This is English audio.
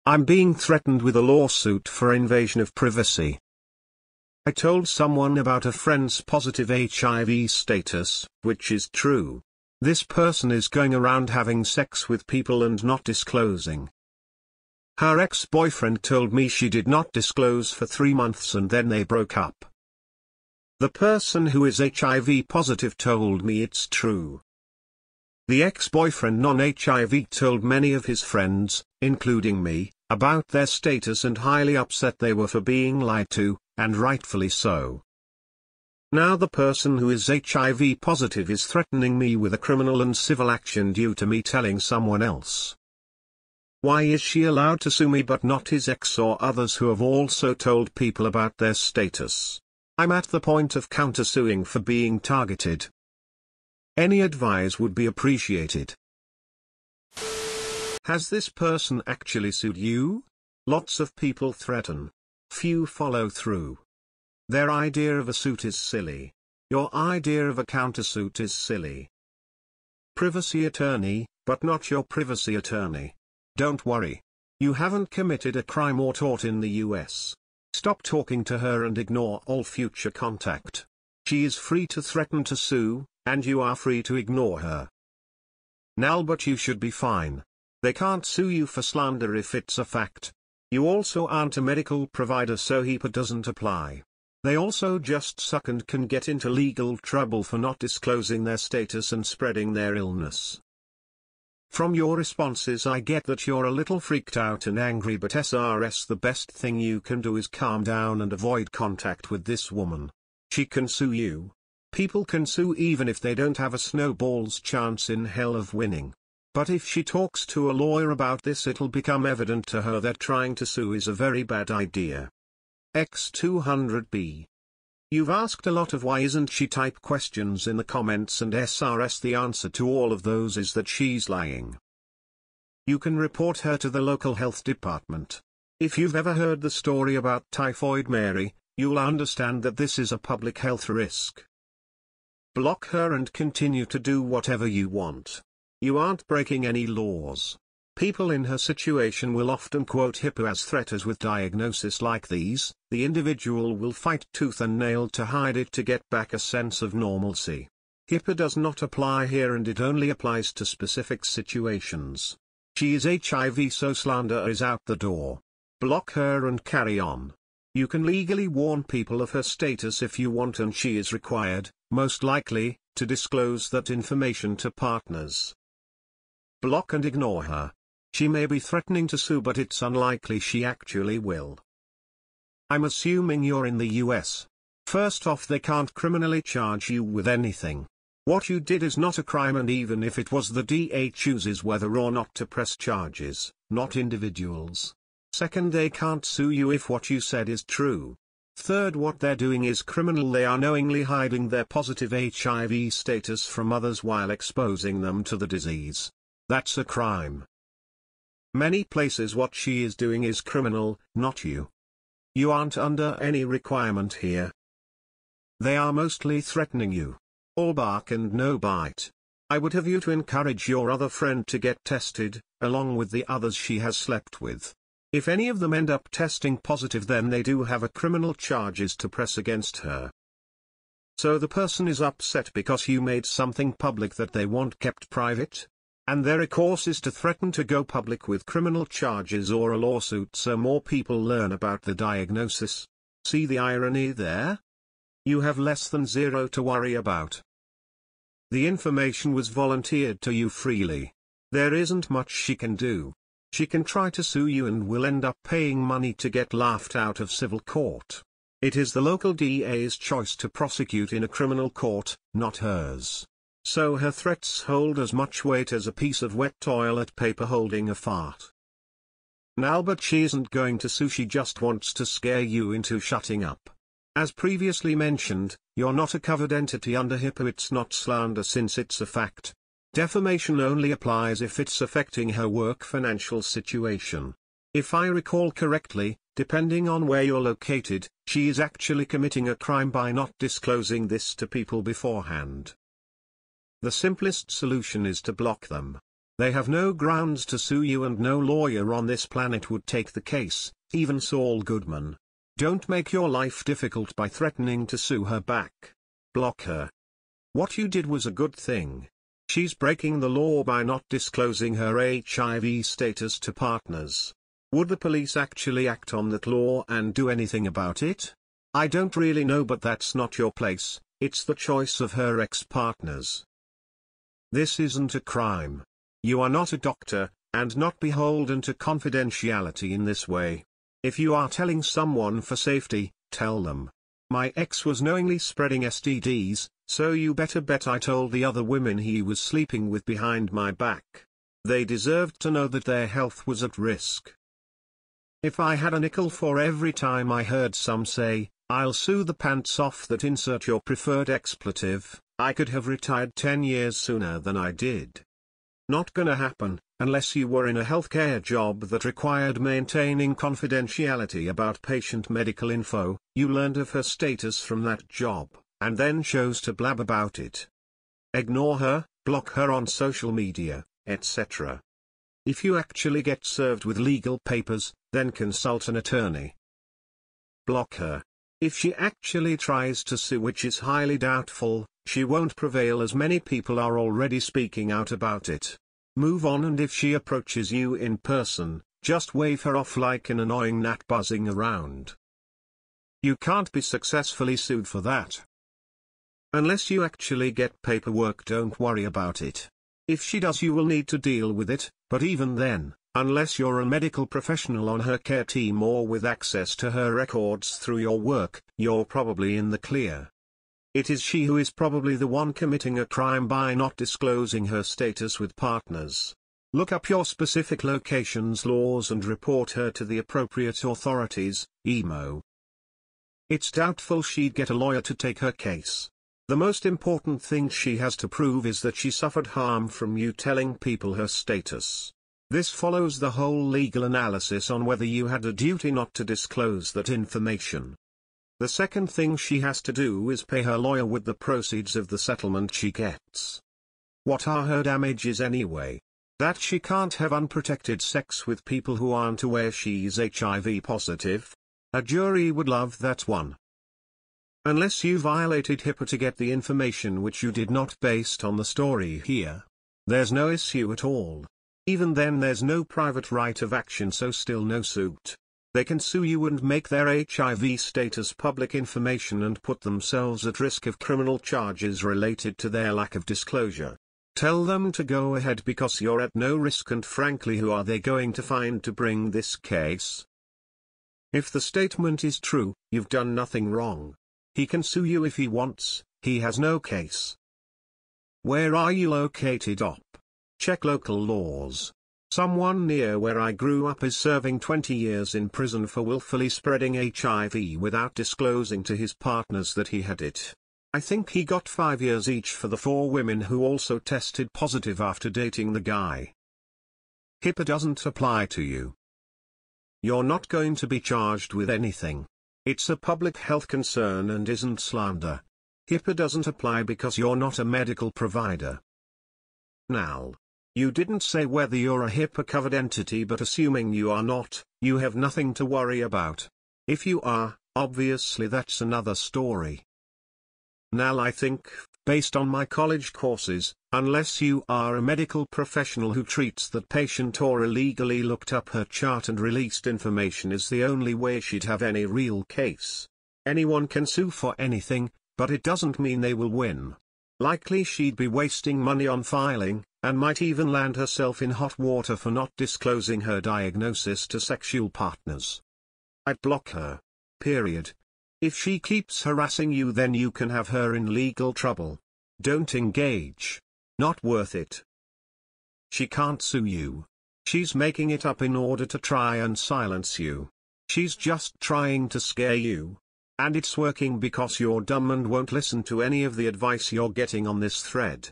I'm being threatened with a lawsuit for invasion of privacy. I told someone about a friend's positive HIV status, which is true. This person is going around having sex with people and not disclosing. Her ex-boyfriend told me she did not disclose for 3 months and then they broke up. The person who is HIV positive told me it's true. The ex-boyfriend non-HIV told many of his friends, including me, about their status and highly upset they were for being lied to, and rightfully so. Now the person who is HIV positive is threatening me with a criminal and civil action due to me telling someone else. Why is she allowed to sue me but not his ex or others who have also told people about their status? I'm at the point of countersuing for being targeted. Any advice would be appreciated. Has this person actually sued you? Lots of people threaten. Few follow through. Their idea of a suit is silly. Your idea of a countersuit is silly. Privacy attorney, but not your privacy attorney. Don't worry. You haven't committed a crime or tort in the US. Stop talking to her and ignore all future contact. She is free to threaten to sue, and you are free to ignore her. Now but you should be fine. They can't sue you for slander if it's a fact. You also aren't a medical provider so HIPAA doesn't apply. They also just suck and can get into legal trouble for not disclosing their status and spreading their illness. From your responses I get that you're a little freaked out and angry, but SRS, the best thing you can do is calm down and avoid contact with this woman. She can sue you. People can sue even if they don't have a snowball's chance in hell of winning. But if she talks to a lawyer about this, it'll become evident to her that trying to sue is a very bad idea. X200B. You've asked a lot of why isn't she type questions in the comments, and SRS, the answer to all of those is that she's lying. You can report her to the local health department. If you've ever heard the story about Typhoid Mary, you'll understand that this is a public health risk. Block her and continue to do whatever you want. You aren't breaking any laws. People in her situation will often quote HIPAA as threat, as with diagnosis like these, the individual will fight tooth and nail to hide it to get back a sense of normalcy. HIPAA does not apply here, and it only applies to specific situations. She is HIV, so slander is out the door. Block her and carry on. You can legally warn people of her status if you want, and she is required, most likely, to disclose that information to partners. Block and ignore her. She may be threatening to sue, but it's unlikely she actually will. I'm assuming you're in the US. First off, they can't criminally charge you with anything. What you did is not a crime, and even if it was, the DA chooses whether or not to press charges, not individuals. Second, they can't sue you if what you said is true. Third, what they're doing is criminal. They are knowingly hiding their positive HIV status from others while exposing them to the disease. That's a crime. Many places what she is doing is criminal, not you. You aren't under any requirement here. They are mostly threatening you. All bark and no bite. I would have you to encourage your other friend to get tested, along with the others she has slept with. If any of them end up testing positive, then they do have a criminal charges to press against her. So the person is upset because you made something public that they want kept private? And their recourse is to threaten to go public with criminal charges or a lawsuit so more people learn about the diagnosis. See the irony there? You have less than zero to worry about. The information was volunteered to you freely. There isn't much she can do. She can try to sue you and will end up paying money to get laughed out of civil court. It is the local DA's choice to prosecute in a criminal court, not hers. So her threats hold as much weight as a piece of wet toilet paper holding a fart. Now but she isn't going to sue, she just wants to scare you into shutting up. As previously mentioned, you're not a covered entity under HIPAA. It's not slander since it's a fact. Defamation only applies if it's affecting her work financial situation. If I recall correctly, depending on where you're located, she is actually committing a crime by not disclosing this to people beforehand. The simplest solution is to block them. They have no grounds to sue you and no lawyer on this planet would take the case, even Saul Goodman. Don't make your life difficult by threatening to sue her back. Block her. What you did was a good thing. She's breaking the law by not disclosing her HIV status to partners. Would the police actually act on that law and do anything about it? I don't really know, but that's not your place. It's the choice of her ex-partners. This isn't a crime. You are not a doctor, and not beholden to confidentiality in this way. If you are telling someone for safety, tell them. My ex was knowingly spreading STDs, so you better bet I told the other women he was sleeping with behind my back. They deserved to know that their health was at risk. If I had a nickel for every time I heard some say, "I'll sue the pants off that insert your preferred expletive," I could have retired 10 years sooner than I did. Not gonna happen, unless you were in a healthcare job that required maintaining confidentiality about patient medical info, you learned of her status from that job, and then chose to blab about it. Ignore her, block her on social media, etc. If you actually get served with legal papers, then consult an attorney. Block her. If she actually tries to sue, which is highly doubtful, she won't prevail as many people are already speaking out about it. Move on, and if she approaches you in person, just wave her off like an annoying gnat buzzing around. You can't be successfully sued for that. Unless you actually get paperwork, don't worry about it. If she does, you will need to deal with it, but even then, unless you're a medical professional on her care team or with access to her records through your work, you're probably in the clear. It is she who is probably the one committing a crime by not disclosing her status with partners. Look up your specific location's laws and report her to the appropriate authorities, emo. It's doubtful she'd get a lawyer to take her case. The most important thing she has to prove is that she suffered harm from you telling people her status. This follows the whole legal analysis on whether you had a duty not to disclose that information. The second thing she has to do is pay her lawyer with the proceeds of the settlement she gets. What are her damages anyway? That she can't have unprotected sex with people who aren't aware she's HIV positive? A jury would love that one. Unless you violated HIPAA to get the information, which you did not based on the story here, there's no issue at all. Even then, there's no private right of action, so still no suit. They can sue you and make their HIV status public information and put themselves at risk of criminal charges related to their lack of disclosure. Tell them to go ahead because you're at no risk, and frankly, who are they going to find to bring this case? If the statement is true, you've done nothing wrong. He can sue you if he wants, he has no case. Where are you located, op? Check local laws. Someone near where I grew up is serving 20 years in prison for willfully spreading HIV without disclosing to his partners that he had it. I think he got 5 years each for the 4 women who also tested positive after dating the guy. HIPAA doesn't apply to you. You're not going to be charged with anything. It's a public health concern and isn't slander. HIPAA doesn't apply because you're not a medical provider. Now, you didn't say whether you're a HIPAA-covered entity, but assuming you are not, you have nothing to worry about. If you are, obviously that's another story. Now I think, based on my college courses, unless you are a medical professional who treats that patient or illegally looked up her chart and released information, is the only way she'd have any real case. Anyone can sue for anything, but it doesn't mean they will win. Likely she'd be wasting money on filing, and might even land herself in hot water for not disclosing her diagnosis to sexual partners. I'd block her. Period. If she keeps harassing you, then you can have her in legal trouble. Don't engage. Not worth it. She can't sue you. She's making it up in order to try and silence you. She's just trying to scare you. And it's working because you're dumb and won't listen to any of the advice you're getting on this thread.